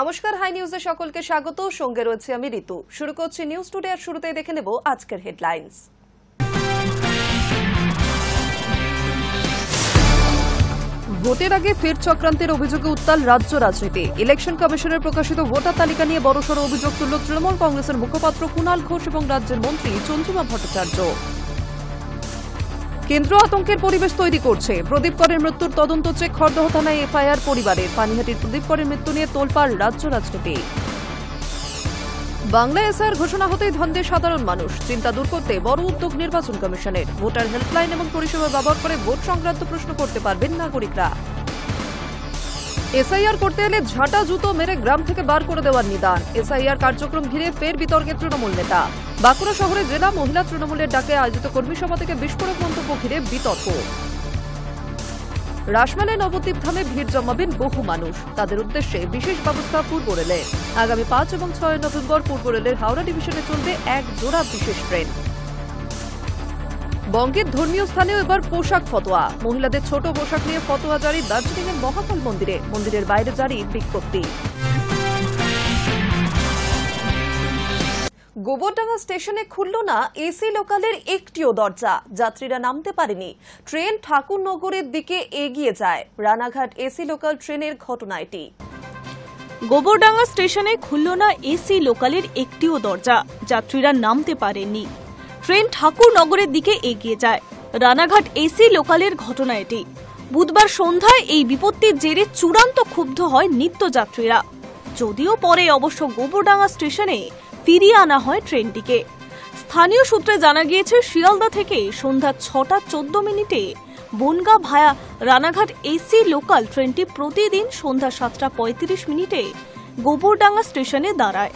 নমস্কার, হাই নিউজে সকলকে স্বাগত। সঙ্গে রয়েছে আমি ঋতু। শুরু করছি নিউজ টুডে, আর শুরুতেই দেখে নেব আজকের হেডলাইন্স। ভোটের আগে ফের চক্রান্তের অভিযোগে উত্তাল রাজ্য রাজনীতি। ইলেকশন কমিশনের প্রকাশিত ভোটার তালিকা নিয়ে বড়সড় অভিযোগ তুলল তৃণমূল কংগ্রেসের মুখপাত্র কুণাল ঘোষ এবং রাজ্যের মন্ত্রী চন্দ্রিমা ভট্টাচার্য। কেন্দ্র আতঙ্কের পরিবেশ তৈরি করছে। প্রদীপ করের মৃত্যুর তদন্ত চেয়ে খড়দহ থানায় এফআইআর পরিবারের। পানিহাটির প্রদীপ করের মৃত্যু নিয়ে তোলপাড় রাজ্য রাজনীতি। বাংলায় এসআইআর ঘোষণা হতেই ধন্দে সাধারণ মানুষ। চিন্তা দূর করতে বড় উদ্যোগ নির্বাচন কমিশনের। ভোটার হেল্পলাইন এবং পরিষেবা ব্যবহার করে ভোট সংক্রান্ত প্রশ্ন করতে পারবেন নাগরিকরা। এসআইআর করতে এলে ঝাঁটা জুতো মেরে গ্রাম থেকে বার করে দেওয়ার নিদান। এসআইআর কার্যক্রম ঘিরে ফের বিতর্কে তৃণমূল নেতা। বাঁকুড়া শহরে জেলা মহিলা তৃণমূলের ডাকে আয়োজিত কর্মী সভা থেকে বিস্ফোরক মন্তব্য ঘিরে বিতর্ক। রাসমেলায় নবদ্বীপ ধামে ভিড় জমাবেন বহু মানুষ। তাদের উদ্দেশ্যে বিশেষ ব্যবস্থা পূর্ব রেলে। আগামী 5 এবং 6 নভেম্বর পূর্ব রেলের হাওড়া ডিভিশনে চলবে এক জোড়া বিশেষ ট্রেন। বঙ্গের ধর্মীয় স্থানেও এবার পোশাক ফতোয়া। মহিলাদের ছোট পোশাক নিয়ে ফতোয়া জারি দার্জিলিংয়ের মহাকাল মন্দিরে। মন্দিরের বাইরে জারি বিজ্ঞপ্তি। গোবরডাঙ্গা স্টেশনে খুলল না এসি লোকালের একটিও দরজা। যাত্রীরা নামতে পারেনি। ট্রেন ঠাকুরনগরের দিকে এগিয়ে যায়। রানাঘাট এসি লোকাল ট্রেনের ঘটনা এটি। গোবরডাঙ্গা স্টেশনে খুলল না এসি লোকালের একটিও দরজা। যাত্রীরা নামতে পারেননি। ট্রেন ঠাকুরনগরের দিকে এগিয়ে যায়। রানাঘাট এসি লোকালের ঘটনা এটি। বুধবার সন্ধ্যায় এই বিপত্তির জেরে চূড়ান্ত ক্ষুব্ধ হয় নিত্যযাত্রীরা। যদিও পরে অবশ্য গোবরডাঙ্গা স্টেশনে ফিরিয়ে আনা হয় ট্রেনটিকে। স্থানীয় সূত্রে জানা গিয়েছে, শিয়ালদা থেকে সন্ধ্যা 6:14 বনগাঁ ভায়া রানাঘাট এসি লোকাল ট্রেনটি প্রতিদিন সন্ধ্যা 7:35 গোবরডাঙ্গা স্টেশনে দাঁড়ায়।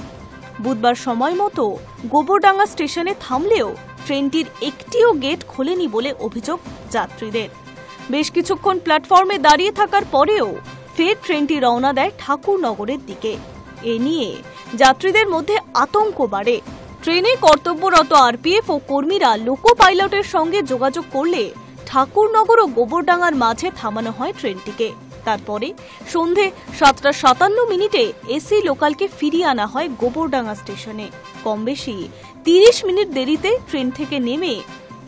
বুধবার সময় মতো গোবরডাঙ্গা স্টেশনে থামলেও ট্রেনটির একটিও গেট খোলেনি বলে অভিযোগ যাত্রীদের। বেশ কিছুক্ষণ প্ল্যাটফর্মে দাঁড়িয়ে থাকার পরেও ফের ট্রেনটি রওনা দেয় ঠাকুরনগরের দিকে। এ নিয়ে যাত্রীদের মধ্যে আতঙ্ক বাড়ে। ট্রেনে কর্তব্যরত আরপিএফ ও কর্মীরা লোকো পাইলটের সঙ্গে যোগাযোগ করলে ঠাকুরনগর ও গোবরডাঙ্গার মাঝে থামানো হয় ট্রেনটিকে। তারপরে সন্ধে 7:57 এসি লোকালকে ফিরিয়ে আনা হয় গোবরডাঙ্গা স্টেশনে। কম বেশি 30 মিনিট দেরিতে ট্রেন থেকে নেমে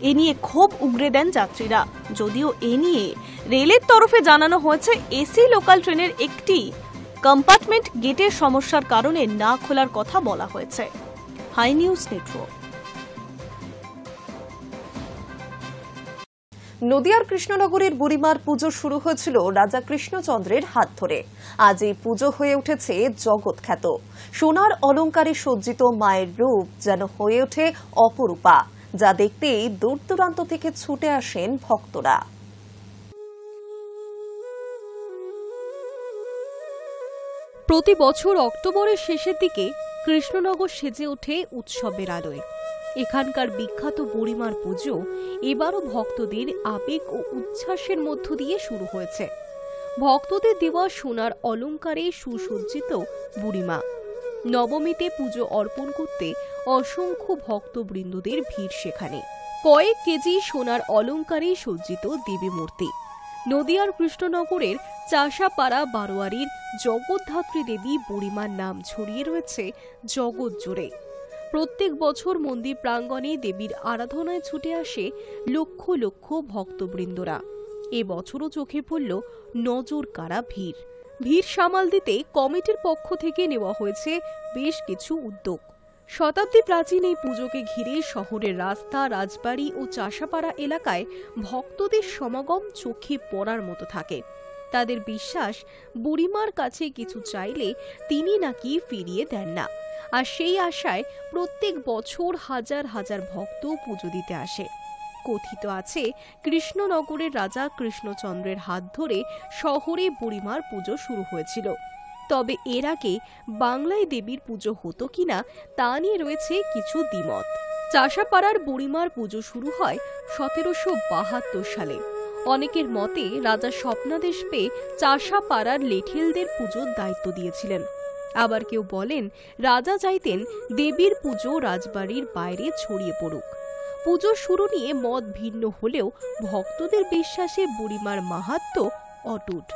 এ নিয়ে ক্ষোভ উগরে দেন যাত্রীরা। যদিও এ নিয়ে রেলের তরফে জানানো হয়েছে, এসি লোকাল ট্রেনের একটি কম্পার্টমেন্ট গেটের সমস্যার কারণে না খোলার কথা বলা হয়েছে। Hi news network. নদিয়ার কৃষ্ণনগরের বুড়িমার পুজো শুরু হয়েছিল রাজা কৃষ্ণচন্দ্রের হাত ধরে। আজ এই পুজো হয়ে উঠেছে জগৎ খ্যাত। সোনার অলঙ্কারে সজ্জিত মায়ের রূপ যেন হয়ে ওঠে অপরূপা, যা দেখতেই দূর দূরান্ত থেকে ছুটে আসেন ভক্তরা। প্রতি বছর অক্টোবরের শেষের দিকে কৃষ্ণনগর সেজে ওঠে উৎসবের আলোয়। এখানকার বিখ্যাত বুড়িমার পুজো এবারও ভক্তদের আবেগ ও উচ্ছ্বাসের মধ্য দিয়ে শুরু হয়েছে। ভক্তদের দেওয়া সোনার অলঙ্কারে সুসজ্জিত বুড়িমা। নবমীতে পুজো অর্পণ করতে অসংখ্য ভক্তবৃন্দদের ভিড় সেখানে। কয়েক কেজি সোনার অলঙ্কারে সজ্জিত দেবী মূর্তি। নদিয়ার কৃষ্ণনগরের চাষাপাড়া বারোয়ারির জগদ্ধাত্রী দেবী বুড়িমার নাম ছড়িয়ে রয়েছে জগৎ জুড়ে। প্রত্যেক বছর মন্দির প্রাঙ্গণে দেবীর আরাধনায় ছুটে আসে লক্ষ লক্ষ ভক্তবৃন্দরা। এবছরও চোখে পড়ল নজর কাড়া ভিড়। ভিড় সামাল দিতে কমিটির পক্ষ থেকে নেওয়া হয়েছে বেশ কিছু উদ্যোগ। শতাব্দী প্রাচীন এই পুজোকে ঘিরে শহরের রাস্তা, রাজবাড়ি ও চাষাপাড়া এলাকায় ভক্তদের সমাগম চোখে পড়ার মতো থাকে। তাদের বিশ্বাস, বুড়িমার কাছে কিছু চাইলে তিনি নাকি ফিরিয়ে দেন না। আর সেই আশায় প্রত্যেক বছর হাজার হাজার ভক্ত পুজো দিতে আসে। কথিত আছে, কৃষ্ণনগরের রাজা কৃষ্ণচন্দ্রের হাত ধরে শহরে বুড়িমার পুজো শুরু হয়েছিল। তবে এর আগে বাংলায় দেবীর পুজো হতো কিনা তা নিয়ে রয়েছে কিছু দ্বিমত। চাষাপাড়ার বুড়িমার পুজো শুরু হয় 1772 সালে। অনেকের মতে রাজা স্বপ্নাদেশ পেয়ে চাষাপাড়ার লেঠিলদের পুজোর দায়িত্ব দিয়েছিলেন। আবার কেউ বলেন, রাজা চাইতেন দেবীর পুজো রাজবাড়ির বাইরে ছড়িয়ে পড়ুক। পুজো শুরু নিয়ে মত ভিন্ন হলেও ভক্তদের বিশ্বাসে বুড়িমার মাহাত্ম্য অটুট।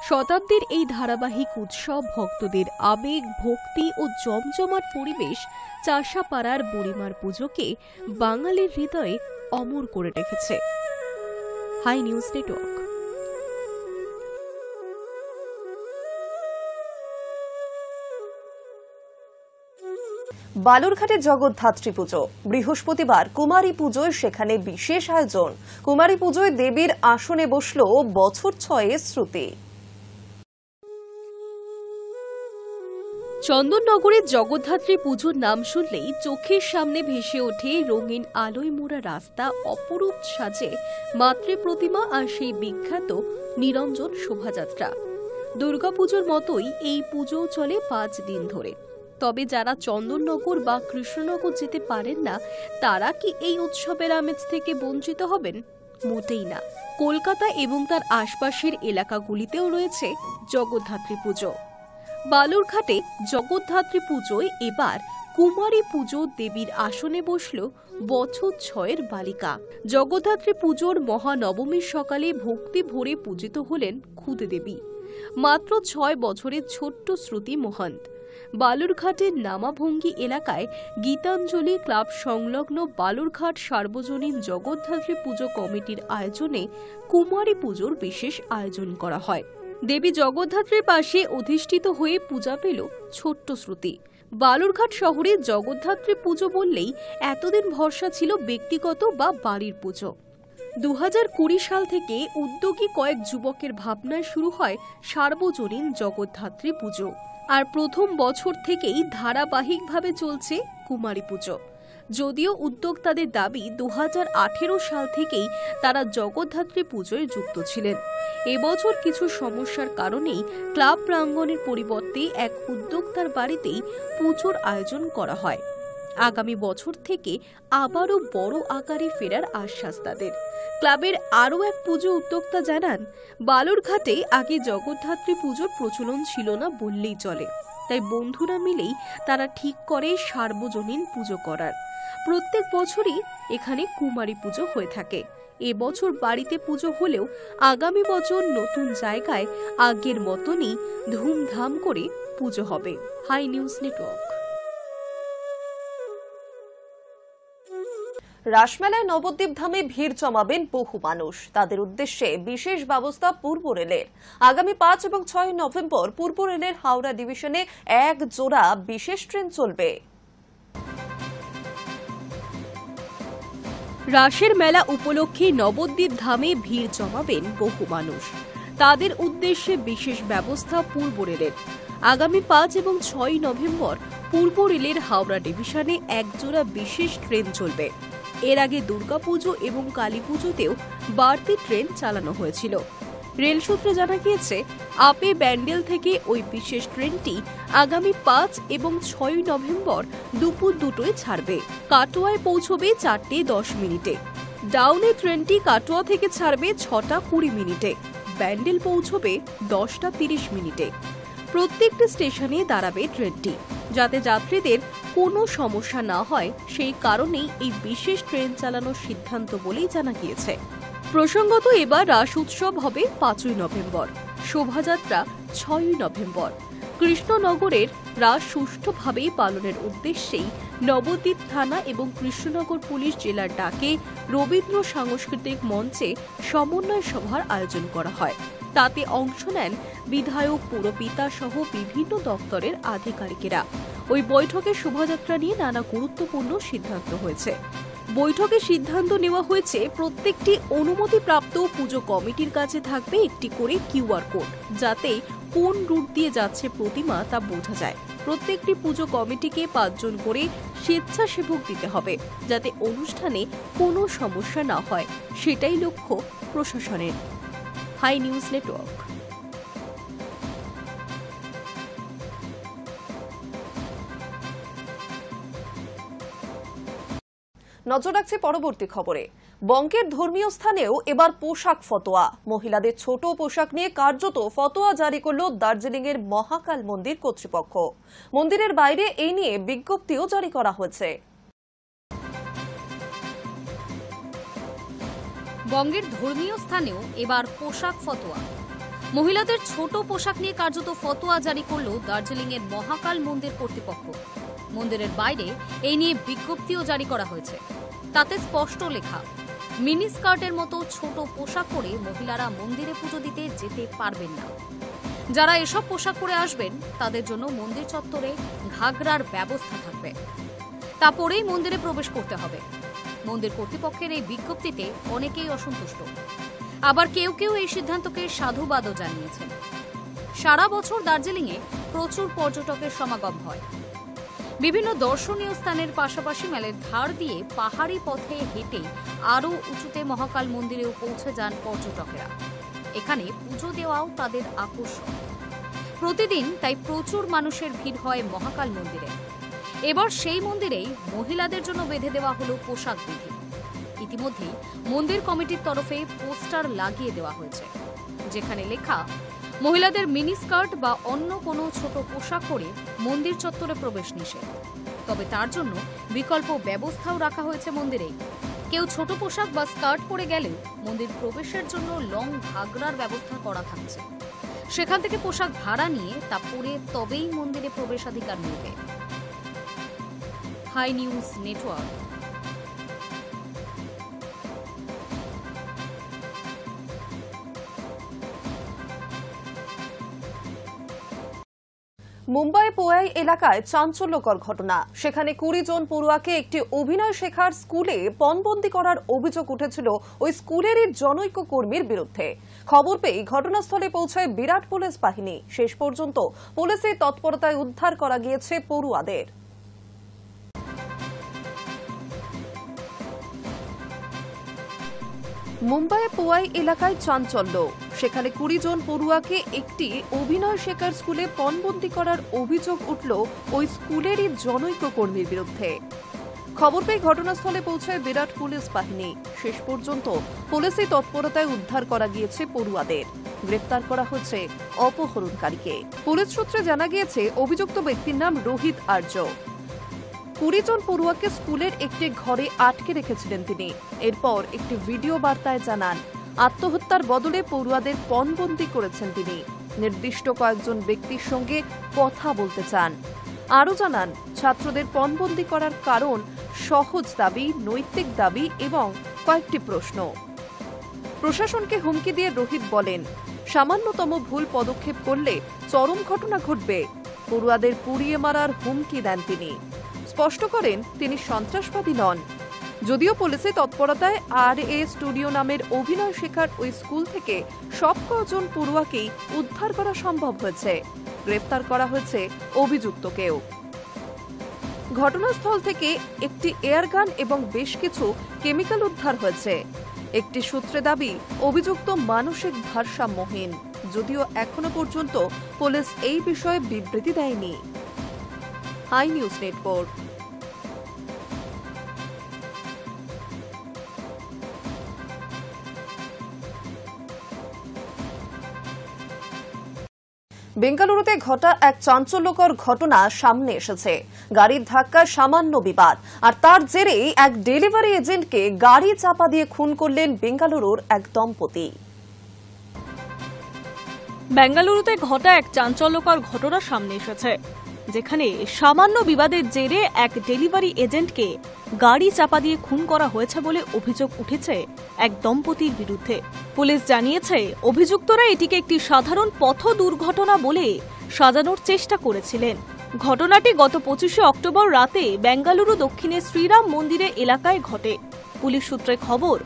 শতাব্দীর এই ধারাবাহিক উৎসব ভক্তদের আবেগ, ভক্তি ও জমজমাট পরিবেশ চাষাপাড়ার বুড়িমার পুজোকে বাঙালির হৃদয়ে অমর করে রেখেছে। Hi news network. বালুরঘাটে জগদ্ধাত্রী পুজো বৃহস্পতিবার কুমারী পুজোয় সেখানে বিশেষ আয়োজন। কুমারী পুজোয় দেবীর আসনে বসল বছর 6 শ্রুতি। চন্দননগরের জগদ্ধাত্রী পুজোর নাম শুনলেই চোখের সামনে ভেসে ওঠে রঙিন আলোয় মোড়া রাস্তা, অপরূপ সাজে মাতৃ প্রতিমা আর সেই বিখ্যাত নিরঞ্জন শোভাযাত্রা। দুর্গাপুজোর মতোই এই পুজো চলে 5 দিন ধরে। তবে যারা চন্দননগর বা কৃষ্ণনগর যেতে পারেন না, তারা কি এই উৎসবের আমেজ থেকে বঞ্চিত হবেন? মোটেই না। কলকাতা এবং তার আশপাশের এলাকাগুলিতেও রয়েছে জগদ্ধাত্রী পুজো। বালুরঘাটে জগদ্ধাত্রী পুজোয় এবার কুমারী পুজো দেবীর আসনে বসল বছর 6 বালিকা। জগদ্ধাত্রী পুজোর মহানবমীর সকালে ভক্তি ভরে পূজিত হলেন খুদে দেবী, মাত্র 6 বছরের ছোট্ট শ্রুতি মহন্ত। বালুরঘাটের নামাভঙ্গি এলাকায় গীতাঞ্জলি ক্লাব সংলগ্ন বালুরঘাট সার্বজনীন জগদ্ধাত্রী পুজো কমিটির আয়োজনে কুমারী পুজোর বিশেষ আয়োজন করা হয়। দেবী জগদ্ধাত্রীর পাশে অধিষ্ঠিত হয়ে পূজা পেল ছোট্ট শ্রুতি। বালুরঘাট শহরে জগদ্ধাত্রী পুজো বললেই এতদিন ভরসা ছিল ব্যক্তিগত বা বাড়ির পুজো। 2020 সাল থেকে উদ্যোগী কয়েক যুবকের ভাবনায় শুরু হয় সার্বজনীন জগদ্ধাত্রী পুজো, আর প্রথম বছর থেকেই ধারাবাহিকভাবে চলছে কুমারী পুজো। যদিও উদ্যোক্তাদের দাবি 2018 সাল থেকেই তারা জগদ্ধাত্রী পুজোয় যুক্ত ছিলেন। এবছর কিছু সমস্যার কারণেই ক্লাব প্রাঙ্গণের পরিবর্তে এক উদ্যোক্তার বাড়িতেই পুজোর আয়োজন করা হয়। আগামী বছর থেকে আবারও বড় আকারে ফেরার আশ্বাস তাদের। ক্লাবের আরও এক পুজো উদ্যোক্তা জানান, বালুরঘাটে আগে জগদ্ধাত্রী পুজোর প্রচলন ছিল না বললেই চলে, তাই বন্ধুরা মিলেই তারা ঠিক করে সার্বজনীন পুজো করার। প্রত্যেক বছরই এখানে কুমারী পুজো হয়ে থাকে। এবছর বাড়িতে পুজো হলেও আগামী বছর নতুন জায়গায় আগের মতনই ধুমধাম করে পুজো হবে। Hi news network. রাসমেলায় নবদ্বীপ ধামে ভিড় জমাবেন বহু মানুষ। তাদের উদ্দেশ্যে বিশেষ ব্যবস্থা পূর্ব রেলের। আগামী 5 এবং 6 নভেম্বর পূর্ব রেলের হাওড়া ডিভিশনে 1 জোড়া বিশেষ ট্রেন চলবে। রাসের মেলা উপলক্ষে নবদ্বীপ ধামে ভিড় জমাবেন বহু মানুষ। তাদের উদ্দেশ্যে বিশেষ ব্যবস্থা পূর্ব রেলের। আগামী 5 এবং 6 নভেম্বর পূর্ব রেলের হাওড়া ডিভিশনে 1 জোড়া বিশেষ ট্রেন চলবে। এর আগে দুর্গাপুজো এবং কালীপুজোতেও বাড়তি ট্রেন চালানো হয়েছিল। রেল সূত্রে জানা গিয়েছে, আপে ব্যান্ডেল থেকে ওই বিশেষ ট্রেনটি আগামী 5 এবং 6 নভেম্বর দুপুর 2টোয় ছাড়বে। কাটোয়ায় পৌঁছবে 4:10 মিনিটে। ডাউনে ট্রেনটি কাটোয়া থেকে ছাড়বে 6:20 মিনিটে। ব্যান্ডেল পৌঁছবে 10:30 মিনিটে। প্রত্যেকটি স্টেশনে দাঁড়াবে ট্রেনটি, যাতে যাত্রীদের কোনো সমস্যা না হয় সেই কারণেই এই বিশেষ ট্রেন চালানোর সিদ্ধান্ত বলেই জানা গিয়েছে। প্রসঙ্গত, এবার রাস উৎসব হবে 5 নভেম্বর, শোভাযাত্রা 6 নভেম্বর। কৃষ্ণনগরের রাস সুষ্ঠুভাবে পালনের উদ্দেশ্যেই নবদ্বীপ থানা এবং কৃষ্ণনগর পুলিশ জেলার ডাকে রবীন্দ্র সাংস্কৃতিক মঞ্চে সমন্বয় সভার আয়োজন করা হয়। তাতে অংশ নেন বিধায়ক, পুরপিতা সহ বিভিন্ন দপ্তরের আধিকারিকেরা। ওই বৈঠকে শোভাযাত্রা নিয়ে নানা গুরুত্বপূর্ণ সিদ্ধান্ত হয়েছে। বৈঠকে সিদ্ধান্ত নেওয়া হয়েছে, প্রত্যেকটি অনুমতিপ্রাপ্ত পুজো কমিটির কাছে থাকবে একটি করে কিউআর কোড, যাতে কোন রুট দিয়ে যাচ্ছে প্রতিমা তা বোঝা যায়। প্রত্যেকটি পুজো কমিটিকে 5 জন করে স্বেচ্ছাসেবক দিতে হবে, যাতে অনুষ্ঠানে কোনো সমস্যা না হয়, সেটাই লক্ষ্য প্রশাসনের। Hi news network. নজর রাখছে পরবর্তী খবরে। বঙ্গের ধর্মীয় স্থানেও এবার পোশাক ফতোয়া। মহিলাদের ছোট পোশাক নিয়ে কার্যত ফতোয়া জারি করল দার্জিলিংয়ের মহাকাল মন্দির কর্তৃপক্ষ। মন্দিরের বাইরে এই নিয়ে বিজ্ঞপ্তিও জারি করা হয়েছে। বঙ্গের ধর্মীয় স্থানেও এবার পোশাক ফতোয়া। মহিলাদের ছোট পোশাক নিয়ে কার্যত ফতোয়া জারি করল দার্জিলিংয়ের মহাকাল মন্দির কর্তৃপক্ষ। মন্দিরের বাইরে এই নিয়ে বিজ্ঞপ্তিও জারি করা হয়েছে। তাতে স্পষ্ট লেখা, মিনি স্কার্টের মতো ছোট পোশাক পরে মহিলারা মন্দিরে পুজো দিতে যেতে পারবেন না। যারা এসব পোশাক পরে আসবেন তাদের জন্য মন্দির চত্বরে ঘাগরার ব্যবস্থা থাকবে, তা পরেই মন্দিরে প্রবেশ করতে হবে। মন্দির কর্তৃপক্ষের এই বিজ্ঞপ্তিতে অনেকেই অসন্তুষ্ট, আবার কেউ কেউ এই সিদ্ধান্তকে সাধুবাদও জানিয়েছেন। সারা বছর দার্জিলিংয়ে প্রচুর পর্যটকের সমাগম হয়। বিভিন্ন দর্শনীয় স্থানের পাশাপাশি মেলের ধার দিয়ে পাহাড়ি পথে হেঁটে আরও উঁচুতে মহাকাল মন্দিরেও পৌঁছে যান পর্যটকেরা। এখানে পুজো দেওয়াও তাদের আকর্ষণ। প্রতিদিন তাই প্রচুর মানুষের ভিড় হয় মহাকাল মন্দিরে। এবার সেই মন্দিরেই মহিলাদের জন্য বেঁধে দেওয়া হলো পোশাক বিধি। ইতিমধ্যেই মন্দির কমিটির তরফে পোস্টার লাগিয়ে দেওয়া হয়েছে, যেখানে লেখা, মহিলাদের মিনি স্কার্ট বা অন্য কোনো ছোট পোশাক পরে মন্দির চত্বরে প্রবেশ নিষেধ। তবে তার জন্য বিকল্প ব্যবস্থাও রাখা হয়েছে মন্দিরেই। কেউ ছোট পোশাক বা স্কার্ট পরে গেলেও মন্দির প্রবেশের জন্য লং ঘাগরার ব্যবস্থা করা থাকছে। সেখান থেকে পোশাক ভাড়া নিয়ে তা পরে তবেই মন্দিরে প্রবেশাধিকার মিলবে। Hi news network. Mumbai Powai এলাকায় চাঞ্চল্যকর ঘটনা। সেখানে 20 জন পড়ুয়াকে একটি অভিনয় শেখার স্কুলে পণবন্দি করার অভিযোগ উঠেছিল ওই স্কুলেরই জনৈক কর্মীর বিরুদ্ধে। খবর পেয়ে ঘটনাস্থলে পৌঁছায় বিরাট পুলিশ বাহিনী। শেষ পর্যন্ত পুলিশের তৎপরতায় উদ্ধার করা গিয়েছে পড়ুয়াদের। মুম্বাই পোয়াই এলাকায় চাঞ্চল্য। সেখানে 20 জন পড়ুয়াকে একটি অভিনয় শেখার স্কুলে পণবন্দি করার অভিযোগ উঠল ওই স্কুলেরই জনৈক কর্মীর বিরুদ্ধে। খবর পেয়ে ঘটনাস্থলে পৌঁছায় বিরাট পুলিশ বাহিনী। শেষ পর্যন্ত পুলিশের তৎপরতায় উদ্ধার করা গিয়েছে পড়ুয়াদের। গ্রেফতার করা হচ্ছে অপহরণকারীকে। পুলিশ সূত্রে জানা গিয়েছে অভিযুক্ত ব্যক্তির নাম রোহিত আর্য। 20 জন পড়ুয়াকে স্কুলের একটি ঘরে আটকে রেখেছিলেন তিনি। এরপর একটি ভিডিও বার্তায় জানান, আত্মহত্যার বদলে পড়ুয়াদের পণবন্দি করেছেন তিনি। নির্দিষ্ট কয়েকজন ব্যক্তির সঙ্গে কথা বলতে চান। আরও জানান, ছাত্রদের পণবন্দি করার কারণ সহজ দাবি, নৈতিক দাবি এবং কয়েকটি প্রশ্ন। প্রশাসনকে হুমকি দিয়ে রোহিত বলেন, সামান্যতম ভুল পদক্ষেপ করলে চরম ঘটনা ঘটবে। পড়ুয়াদের পুড়িয়ে মারার হুমকি দেন তিনি। স্পষ্ট করেন তিনি সন্ত্রাসবাদী নন। যদিও পুলিশের তৎপরতায় RA স্টুডিও নামের অভিনয় শেখার ওই স্কুল থেকে সব কজন পড়ুয়াকেই উদ্ধার করা সম্ভব হয়েছে। গ্রেফতার করা হয়েছে অভিযুক্তকেও। ঘটনাস্থল থেকে একটি এয়ারগান এবং বেশ কিছু কেমিক্যাল উদ্ধার হয়েছে। একটি সূত্রে দাবি, অভিযুক্ত মানসিক ভারসাম্যহীন। যদিও এখনো পর্যন্ত পুলিশ এই বিষয়ে বিবৃতি দেয়নি। Hi news network. বেঙ্গালুরুতে ঘটা এক চাঞ্চল্যকর ঘটনা সামনে এসেছে। গাড়ির ধাক্কায় সামান্য বিবাদ, আর তার জেরেই এক ডেলিভারি এজেন্টকে গাড়ি চাপা দিয়ে খুন করলেন বেঙ্গালুরুর এক দম্পতি। বেঙ্গালুরুতে ঘটা এক চাঞ্চল্যকর ঘটনা সামনে এসেছে, যেখানে সামান্য বিবাদের জেরে এক ডেলিভারি এজেন্টকে গাড়ি চাপা দিয়ে খুন করা হয়েছে বলে অভিযোগ উঠেছে এক দম্পতির বিরুদ্ধে। পুলিশ জানিয়েছে, অভিযুক্তরা এটিকে একটি সাধারণ পথ দুর্ঘটনা বলে সাজানোর চেষ্টা করেছিলেন। ঘটনাটি গত 25শে অক্টোবর রাতে বেঙ্গালুরু দক্ষিণে শ্রীরাম মন্দিরে এলাকায় ঘটে। পুলিশ সূত্রে খবর,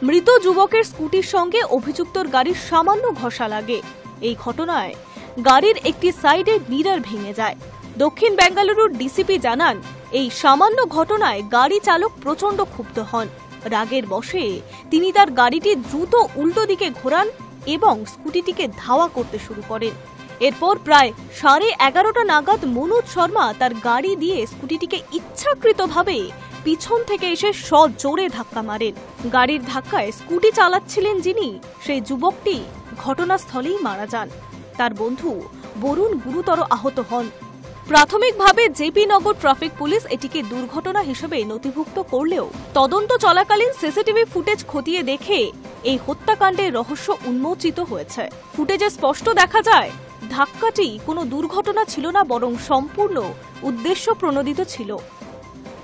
মৃত যুবকের স্কুটির সঙ্গে অভিযুক্তর গাড়ির সামান্য ঘষা লাগে। এই ঘটনায় গাড়ির একটি সাইডের মিরর ভেঙে যায়। দক্ষিণ বেঙ্গালুরুর ডিসিপি জানান, এই সামান্য ঘটনায় গাড়ি চালক প্রচণ্ড ক্ষুব্ধ হন। রাগের বশে তিনি তার গাড়িটি দ্রুত উল্টো দিকে ঘোরান এবং স্কুটিটিকে ধাওয়া করতে শুরু করেন। এরপর প্রায় 11:30 নাগাদ মনোজ শর্মা তার গাড়ি দিয়ে স্কুটিটিকে ইচ্ছাকৃতভাবে পিছন থেকে এসে সজোরে ধাক্কা মারেন। গাড়ির ধাক্কায় স্কুটি চালাচ্ছিলেন যিনি, সেই যুবকটি ঘটনাস্থলেই মারা যান। তার বন্ধু বরুণ গুরুতর আহত হন। প্রাথমিকভাবে জেপি নগর ট্রাফিক পুলিশ এটিকে দুর্ঘটনা হিসেবে নথিভুক্ত করলেও তদন্ত চলাকালীন সিসিটিভি ফুটেজ খতিয়ে দেখে এই হত্যাকাণ্ডের রহস্য উন্মোচিত হয়েছে। ফুটেজে স্পষ্ট দেখা যায় ধাক্কাটি কোনো দুর্ঘটনা ছিল না, বরং সম্পূর্ণ উদ্দেশ্য প্রণোদিত ছিল।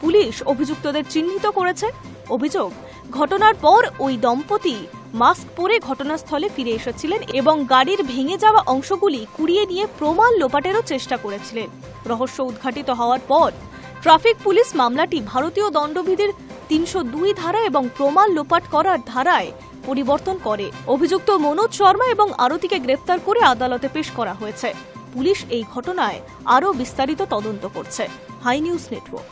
পুলিশ অভিযুক্তদের চিহ্নিত করেছে। অভিযোগ, ঘটনার পর ওই দম্পতি মাস্ক পরে ঘটনাস্থলে ফিরে এসেছিলেন এবং গাড়ির ভেঙে যাওয়া অংশগুলি কুড়িয়ে নিয়ে প্রমাণ লোপাটেরও চেষ্টা করেছিলেন। রহস্য উদ্ঘাটিত হওয়ার পর ট্রাফিক পুলিশ মামলাটি ভারতীয় দণ্ডবিধির ৩০২ ধারা এবং প্রমাণ লোপাট করার ধারায় পরিবর্তন করে। অভিযুক্ত মনোজ শর্মা এবং আরতিকে গ্রেফতার করে আদালতে পেশ করা হয়েছে। পুলিশ এই ঘটনায় আরও বিস্তারিত তদন্ত করছে। Hi news network.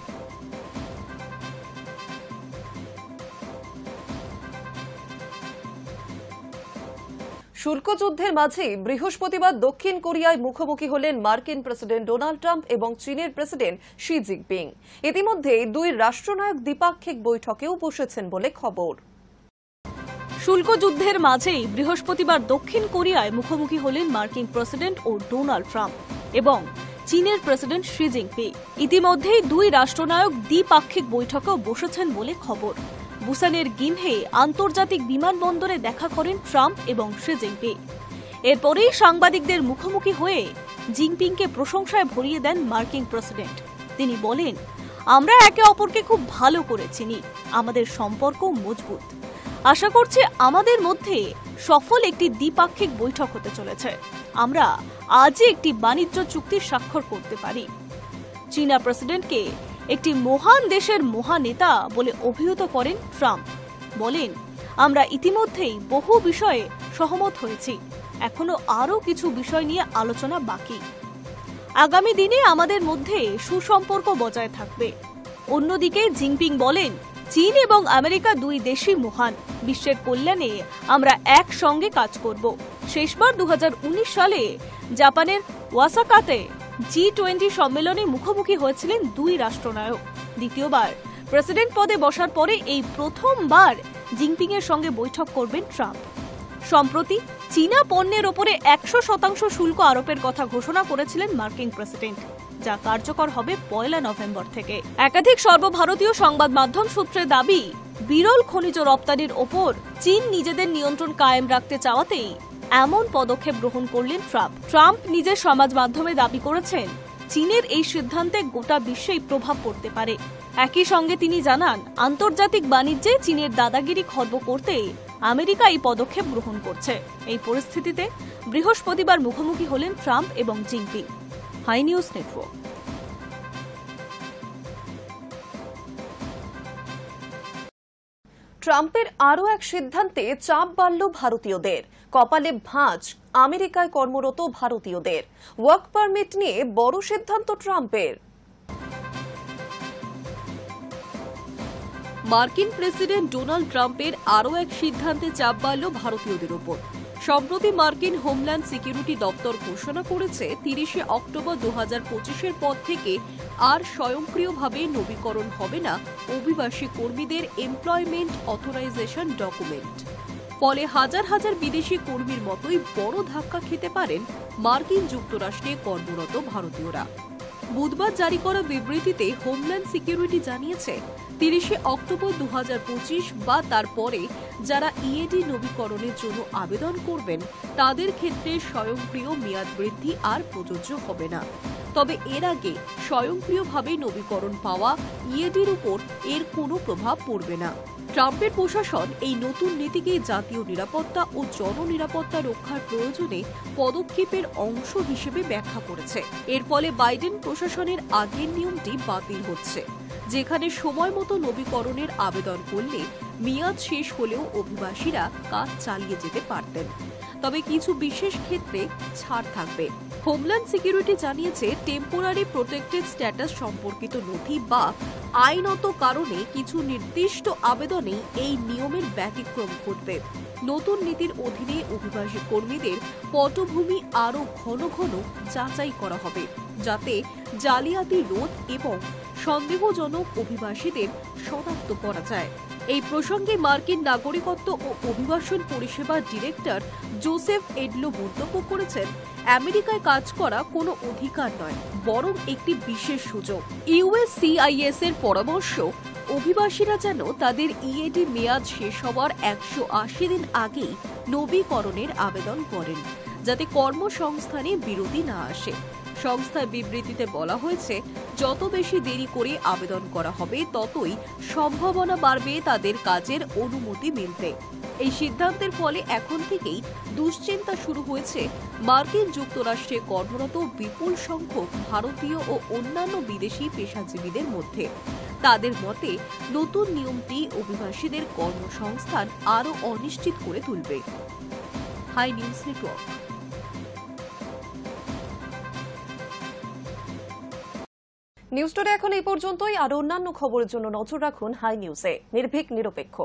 শুল্ক যুদ্ধের মাঝে বৃহস্পতিবার দক্ষিণ কোরিয়ায় মুখোমুখি হলেন মার্কিন প্রেসিডেন্ট ডোনাল্ড ট্রাম্প এবং চীনের প্রেসিডেন্ট শি জিনপিং। ইতিমধ্যে দুই রাষ্ট্রনায়ক দ্বিপাক্ষিক বৈঠকেও বসেছেন বলে খবর। শুল্ক যুদ্ধের মাঝেই বৃহস্পতিবার দক্ষিণ কোরিয়ায় মুখোমুখি হলেন মার্কিন প্রেসিডেন্ট ও ডোনাল্ড ট্রাম্প এবং চীনের প্রেসিডেন্ট শি জিনপিং। ইতিমধ্যেই দুই রাষ্ট্রনায়ক দ্বিপাক্ষিক বৈঠকেও বসেছেন বলে খবর। বুসানের গিমহে আন্তর্জাতিক বিমানবন্দরে দেখা করেন ট্রাম্প এবং শি জিনপিং। এরপরেই সাংবাদিকদের মুখোমুখি হয়ে জিনপিংকে প্রশংসায় ভরিয়ে দেন মার্কিন প্রেসিডেন্ট। তিনি বলেন, আমরা একে অপরকে খুব ভালো করে চিনি, আমাদের সম্পর্ক মজবুত। আশা করছি আমাদের মধ্যে সফল একটি দ্বিপাক্ষিক বৈঠক হতে চলেছে। আমরা আজই একটি বাণিজ্য চুক্তি স্বাক্ষর করতে পারি। চীনা প্রেসিডেন্টকে একটি মহান দেশের মহানেতা বলে অভিহিত করেন ট্রাম্প। বলেন, আমরা ইতিমধ্যেই বহু বিষয়ে সহমত হয়েছি, এখনো আরও কিছু বিষয় নিয়ে আলোচনা বাকি। আগামী দিনে আমাদের মধ্যে সুসম্পর্ক বজায় থাকবে। অন্যদিকে জিনপিং বলেন, চীন এবং আমেরিকা দুই দেশই মহান। বিশ্বের কল্যাণে আমরা একসঙ্গে কাজ করব। শেষবার ২০১৯ সালে জাপানের ওয়াসাকাতে G20 সম্মেলনে মুখোমুখি হয়েছিলেন দুই রাষ্ট্রনায়ক। দ্বিতীয়বার প্রেসিডেন্ট পদে বসার পরে এই প্রথমবার জিনপিং এর সঙ্গে বৈঠক করবেন ট্রাম্প। সম্প্রতি চীনা পণ্যের ওপরে ১০০% শুল্ক আরোপের কথা ঘোষণা করেছিলেন মার্কিন প্রেসিডেন্ট, যা কার্যকর হবে ১ নভেম্বর থেকে। একাধিক সর্বভারতীয় সংবাদ মাধ্যম সূত্রে দাবি, বিরল খনিজ রপ্তানির ওপর চীন নিজেদের নিয়ন্ত্রণ কায়েম রাখতে চাওয়াতেই এমন পদক্ষেপ গ্রহণ করলেন ট্রাম্প। ট্রাম্প নিজের সমাজ মাধ্যমে দাবি করেছেন, চীনের এই সিদ্ধান্তে গোটা বিশ্বেই প্রভাব পড়তে পারে। একই সঙ্গে তিনি জানান, আন্তর্জাতিক বাণিজ্যে চীনের দাদাগিরি খর্ব করতে আমেরিকা এই পদক্ষেপ গ্রহণ করছে। এই পরিস্থিতিতে বৃহস্পতিবার মুখোমুখি হলেন ট্রাম্প এবং জিনপিং। High news network. ট্রাম্পের আরও এক সিদ্ধান্তে চাপ বাড়ল ভারতীয়দের। কপালে ভাঁজ আমেরিকায় কর্মরত ভারতীয়দের। ওয়ার্ক পারমিট নিয়ে বড় সিদ্ধান্ত ট্রাম্পের। মার্কিন প্রেসিডেন্ট ডোনাল্ড ট্রাম্পের আরও এক সিদ্ধান্তে চাপ বাড়ল ভারতীয়দের ওপর। সম্প্রতি মার্কিন হোমল্যান্ড সিকিউরিটি দপ্তর ঘোষণা করেছে ৩০ অক্টোবর ২০২৫-এর পর থেকে আর স্বয়ংক্রিয়ভাবে নবীকরণ হবে না অভিবাসী কর্মীদের এমপ্লয়মেন্ট অথরাইজেশন ডকুমেন্ট। ফলে হাজার হাজার বিদেশি কর্মীর মতোই বড় ধাক্কা খেতে পারেন মার্কিন যুক্তরাষ্ট্রে কর্মরত ভারতীয়রা। বুধবার জারি করা বিবৃতিতে হোমল্যান্ড সিকিউরিটি জানিয়েছে, ৩০ অক্টোবর ২০২৫ বা তারপরে যারা ইএডি নবীকরণের জন্য আবেদন করবেন তাদের ক্ষেত্রে স্বয়ংক্রিয় মেয়াদ বৃদ্ধি আর প্রযোজ্য হবে না। তবে এর আগে স্বয়ংক্রিয়ভাবে নবীকরণ পাওয়া ইএডির উপর এর কোনো প্রভাব পড়বে না। ট্রাম্পের প্রশাসন এই নতুন নীতিকে জাতীয় নিরাপত্তা ও জননিরাপত্তা রক্ষার প্রয়োজনে পদক্ষেপের অংশ হিসেবে ব্যাখ্যা করেছে। এর ফলে বাইডেন প্রশাসনের আগের নিয়মটি বাতিল হচ্ছে, যেখানে সময় মতো নবীকরণের আবেদন করলে মেয়াদ শেষ হলেও অভিবাসীরা কাজ চালিয়ে যেতে পারতেন। তবে কিছু বিশেষ ক্ষেত্রে ছাড় থাকবে। হোমল্যান্ড সিকিউরিটি জানিয়েছে, টেম্পোরারি প্রোটেক্টেড স্ট্যাটাস সম্পর্কিত নথি বা আইনত কারণে কিছু নির্দিষ্ট আবেদনে এই নিয়মের ব্যতিক্রম ঘটবে। নতুন নীতির অধীনে অভিবাসী কর্মীদের পটভূমি আরও ঘন ঘন যাচাই করা হবে, যাতে জালিয়াতি রোধ এবং সন্দেহজনক অভিবাসীদের শনাক্ত করা যায়। এই প্রসঙ্গে মার্কিন নাগরিকত্ব ও অভিবাসন পরিষেবার ডিরেক্টর জোসেফ এডলো মন্তব্য করেছেন, আমেরিকায় কাজ করা কোনো অধিকার নয়, বরং একটি বিশেষ সুযোগ। ইউএসসিআইএস এর পরামর্শ, অভিবাসীরা যেন তাদের ইএডি মেয়াদ শেষ হওয়ার 180 দিন আগেই নবীকরণের আবেদন করেন, যাতে কর্মসংস্থানে বিরতি না আসে। সংস্থার বিবৃতিতে বলা হয়েছে, যত বেশি দেরি করে আবেদন করা হবে ততই সম্ভাবনা বাড়বে তাদের কাজের অনুমতি মিলতে। এই সিদ্ধান্তের ফলে এখন থেকেই দুশ্চিন্তা শুরু হয়েছে মার্কিন যুক্তরাষ্ট্রে কর্মরত বিপুল সংখ্যক ভারতীয় ও অন্যান্য বিদেশি পেশাজীবীদের মধ্যে। তাদের মতে, নতুন নিয়মটি অভিবাসীদের কর্মসংস্থান আরও অনিশ্চিত করে তুলবে। Hi news network. News today এখন এই পর্যন্তই। আর অন্যান্য খবরের জন্য নজর রাখুন হাই নিউজে। নির্ভীক, নিরপেক্ষ।